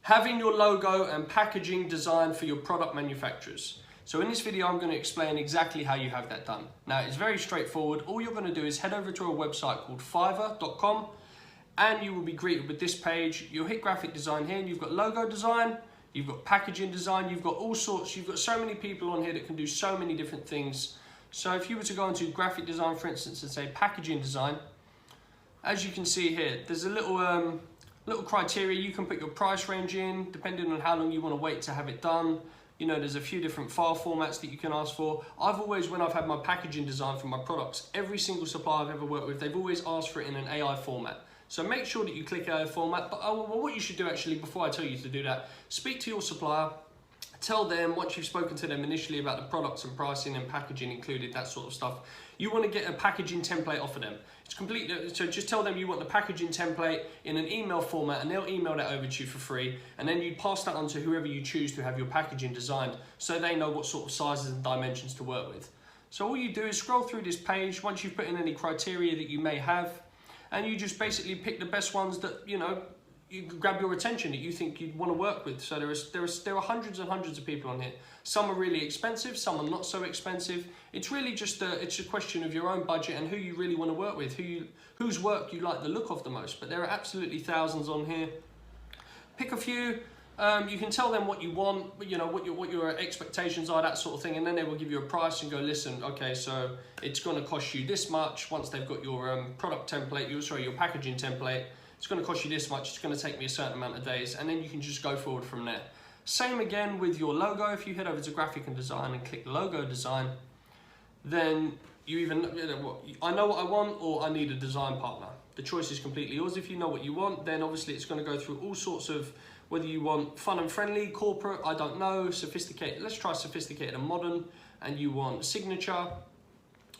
Having your logo and packaging designed for your product manufacturers. So in this video, I'm going to explain exactly how you have that done. Now, it's very straightforward. All you're going to do is head over to a website called Fiverr.com and you will be greeted with this page. You'll hit graphic design here and you've got logo design, you've got packaging design, you've got all sorts, you've got so many people on here that can do so many different things. So if you were to go into graphic design, for instance, and say packaging design, as you can see here, there's a little criteria. You can put your price range in, depending on how long you want to wait to have it done. You know, there's a few different file formats that you can ask for. I've always, when I've had my packaging design for my products, every single supplier I've ever worked with, they've always asked for it in an AI format. So make sure that you click AI format. But what you should do actually, before I tell you to do that, speak to your supplier. Tell them, once you've spoken to them initially about the products and pricing and packaging included, that sort of stuff, you want to get a packaging template off of them. It's completely, so just tell them you want the packaging template in an email format and they'll email that over to you for free. And then you pass that on to whoever you choose to have your packaging designed so they know what sort of sizes and dimensions to work with. So all you do is scroll through this page once you've put in any criteria that you may have, and you just basically pick the best ones that, you know, you grab your attention that you think you'd want to work with. So there are hundreds and hundreds of people on here. Some are really expensive, some are not so expensive. It's really just it's a question of your own budget and who you really want to work with, whose work you like the look of the most. But there are absolutely thousands on here. Pick a few. You can tell them what you want, you know, what your expectations are, that sort of thing, and then they will give you a price and go, listen, okay, so it's going to cost you this much once they've got your product template, your packaging template. It's going to cost you this much, it's going to take me a certain amount of days, and then you can just go forward from there. Same again with your logo. If you head over to graphic and design and click logo design, then I know what I want, or I need a design partner. The choice is completely yours. If you know what you want, then obviously it's going to go through all sorts of, whether you want fun and friendly, corporate, I don't know, sophisticated, let's try sophisticated and modern, and you want signature.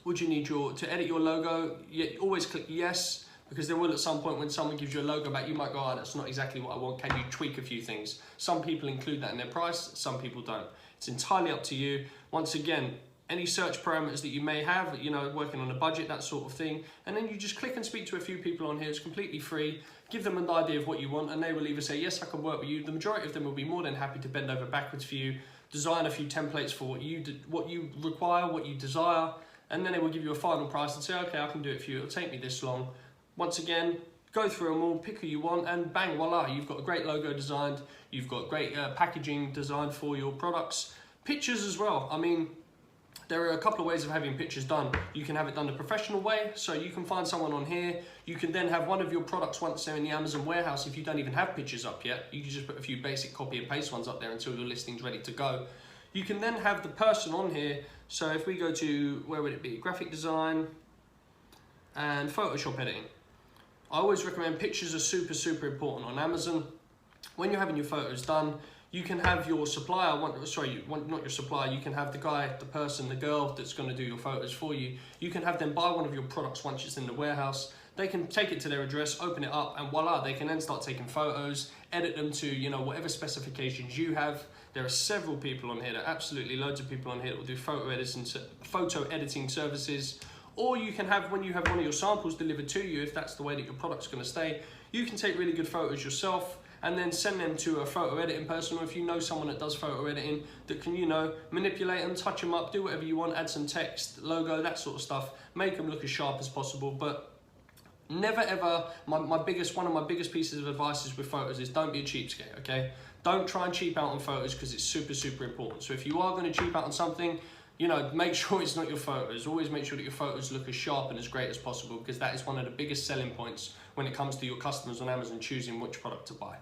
Would you need to edit your logo? Always click yes. Because there will at some point when someone gives you a logo back, you might go, oh, that's not exactly what I want. Can you tweak a few things? Some people include that in their price, some people don't. It's entirely up to you. Once again, any search parameters that you may have, you know, working on a budget, that sort of thing. And then you just click and speak to a few people on here. It's completely free. Give them an idea of what you want and they will either say, yes, I can work with you. The majority of them will be more than happy to bend over backwards for you, design a few templates for what you require, what you desire. And then they will give you a final price and say, okay, I can do it for you. It'll take me this long. Once again, go through them all, pick who you want, and bang, voila, you've got a great logo designed, you've got great packaging designed for your products. Pictures as well. I mean, there are a couple of ways of having pictures done. You can have it done the professional way, so you can find someone on here. You can then have one of your products once they're in the Amazon warehouse. If you don't even have pictures up yet, you can just put a few basic copy and paste ones up there until your listing's ready to go. You can then have the person on here. So if we go to, where would it be? Graphic design and Photoshop editing. I always recommend pictures are super, super important on Amazon. When you're having your photos done, you can have your supplier, not your supplier, you can have the guy, the person, the girl that's going to do your photos for you. You can have them buy one of your products once it's in the warehouse. They can take it to their address, open it up, and voila, they can then start taking photos, edit them to, you know, whatever specifications you have. There are several people on here, there are absolutely loads of people on here that will do photo editing services. Or you can have, when you have one of your samples delivered to you, if that's the way that your product's going to stay, you can take really good photos yourself and then send them to a photo editing person, or if you know someone that does photo editing that can, you know, manipulate them, touch them up, do whatever you want, add some text, logo, that sort of stuff, make them look as sharp as possible. But never ever, one of my biggest pieces of advice is with photos is don't be a cheapskate, okay? Don't try and cheap out on photos because it's super, super important. So if you are going to cheap out on something, you know, make sure it's not your photos. Always make sure that your photos look as sharp and as great as possible because that is one of the biggest selling points when it comes to your customers on Amazon choosing which product to buy.